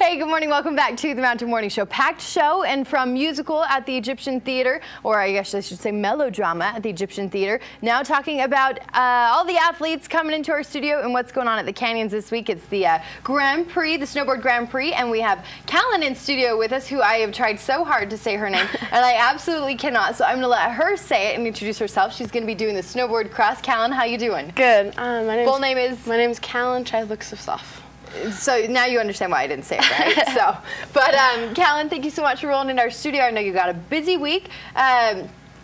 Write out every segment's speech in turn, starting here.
Hey, good morning. Welcome back to the Mountain Morning Show. Packed show, and from musical at the Egyptian Theater, or I guess I should say melodrama at the Egyptian Theater, now talking about all the athletes coming into our studio and what's going on at the Canyons this week. It's the Grand Prix, the Snowboard Grand Prix, and we have Callan in studio with us, who I have tried so hard to say her name, and I absolutely cannot, so I'm going to let her say it and introduce herself. She's going to be doing the snowboard cross. Callan, how you doing? Good. Full name is? My name is Callan Chythlook-Sifsof. So now you understand why I didn't say it right. But Callan, thank you so much for rolling in our studio. I know you got a busy week.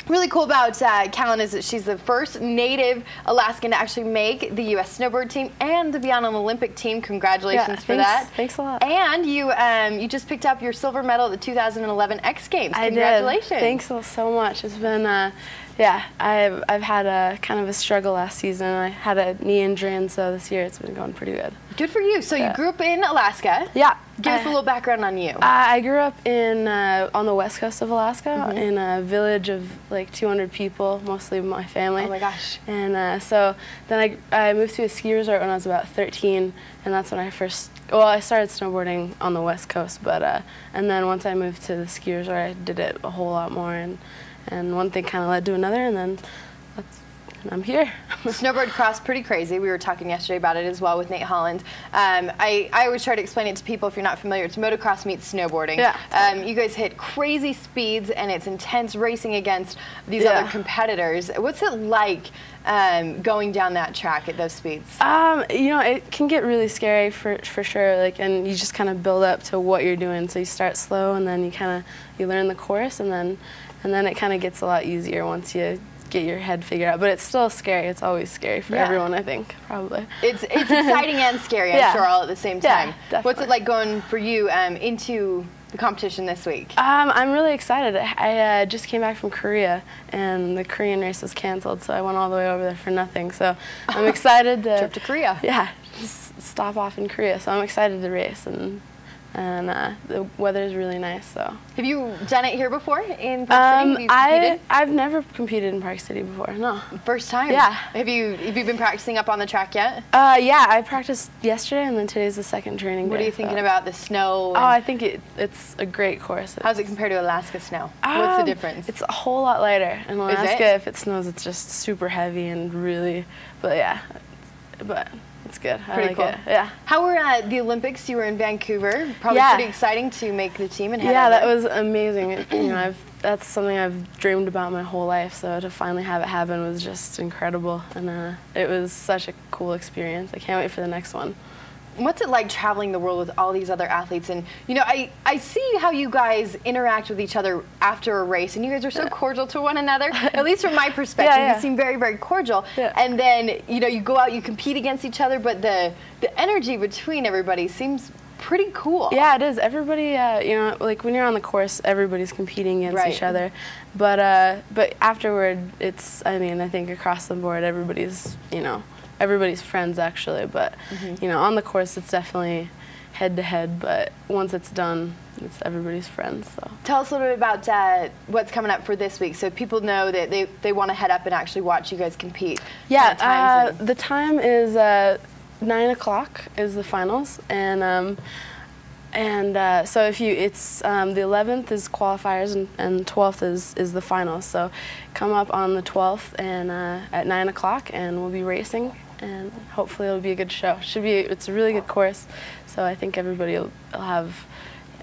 Really cool about Callan is that she's the first native Alaskan to actually make the U.S. Snowboard Team and to be on an Olympic team. Congratulations for that. Thanks a lot. And you just picked up your silver medal at the 2011 X Games. Congratulations. I did. Thanks so much. It's been, yeah, I've had a kind of a struggle last season. I had a knee injury, and so this year it's been going pretty good. Good for you. So you grew up in Alaska. Yeah. Give us a little background on you. I grew up in on the west coast of Alaska, in a village of like 200 people, mostly my family. Oh my gosh. And so then I moved to a ski resort when I was about 13, and that's when I I started snowboarding on the west coast, but and then once I moved to the ski resort, I did it a whole lot more, and one thing kind of led to another, and then I'm here. Snowboard cross, pretty crazy. We were talking yesterday about it as well with Nate Holland. I always try to explain it to people if you're not familiar. It's motocross meets snowboarding. Yeah. You guys hit crazy speeds, and it's intense racing against these other competitors. What's it like going down that track at those speeds? You know, it can get really scary for sure. Like, and you just kind of build up to what you're doing. So you start slow, and then you learn the course, and then it kind of gets a lot easier once you get your head figured out, but it's still scary. It's always scary for everyone, I think, probably. It's exciting and scary, I'm sure, all at the same time. Yeah, definitely. What's it like going for you into the competition this week? I'm really excited. I just came back from Korea, and the Korean race was canceled, so I went all the way over there for nothing. So I'm excited to trip to Korea. Yeah, just stop off in Korea. So I'm excited to race, and the weather is really nice. So have you done it here before in Park City? I've never competed in Park City before. No. First time? Yeah. Have you been practicing up on the track yet? Yeah, I practiced yesterday, and then today's the second training day. What are you thinking about the snow? Oh, I think it's a great course. How's it compared to Alaska snow? What's the difference? It's a whole lot lighter. In Alaska, if it snows, it's just super heavy and really, but it's good. I like it. Yeah. How were the Olympics? You were in Vancouver. Probably pretty exciting to make the team and head over. That was amazing. You know, that's something I've dreamed about my whole life. So to finally have it happen was just incredible, and it was such a cool experience. I can't wait for the next one. What's it like traveling the world with all these other athletes? And, you know, I see how you guys interact with each other after a race, and you guys are so cordial to one another, at least from my perspective. You seem very, very cordial. And then, you know, you go out, you compete against each other, but the energy between everybody seems pretty cool. Yeah, it is. Everybody, you know, like when you're on the course, everybody's competing against each other. But afterward, it's, I mean, I think across the board, everybody's friends actually, but you know, on the course it's definitely head to head, but once it's done, it's everybody's friends. So tell us a little bit about what's coming up for this week, so people know that they want to head up and actually watch you guys compete. Yeah, the time is 9 o'clock is the finals, and so if it's the 11th is qualifiers, and 12th is the finals. So come up on the 12th and at 9 o'clock, and we'll be racing, and hopefully it'll be a good show. It's a really good course, so I think everybody will have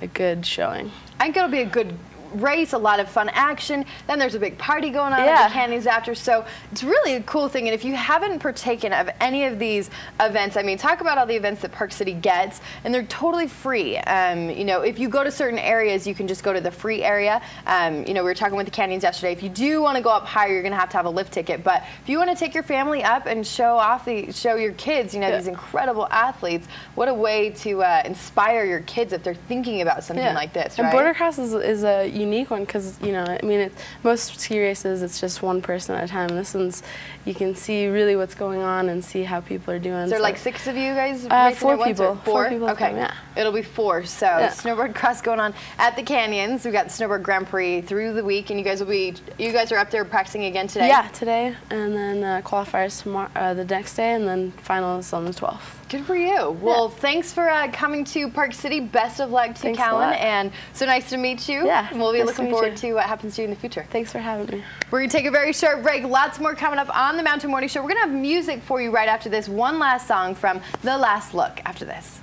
a good showing. I think it'll be a good race, a lot of fun action. Then there's a big party going on at the Canyons after, so it's really a cool thing. And if you haven't partaken of any of these events, I mean, talk about all the events that Park City gets, and they're totally free. You know, if you go to certain areas, you can just go to the free area. You know, we were talking with the Canyons yesterday. If you do want to go up higher, you're going to have a lift ticket. But if you want to take your family up and show your kids, you know, these incredible athletes, what a way to inspire your kids if they're thinking about something like this, right? And border cross is a unique one, because, you know, I mean, most ski races, it's just one person at a time. This one's, you can see really what's going on and see how people are doing. Is there like 6 of you guys racing 4 at once? people. 4 people. Okay. Yeah. It'll be 4. So snowboard cross going on at the Canyons. We've got the Snowboard Grand Prix through the week, and you guys are up there practicing again today? Yeah, today, and then qualifiers tomorrow, the next day, and then finals on the 12th. Good for you. Well, thanks for coming to Park City. Best of luck to Callan, and so nice to meet you. Yeah, and we'll be looking forward to what happens to you in the future. Thanks for having me. We're going to take a very short break. Lots more coming up on the Mountain Morning Show. We're going to have music for you right after this. One last song from The Last Look after this.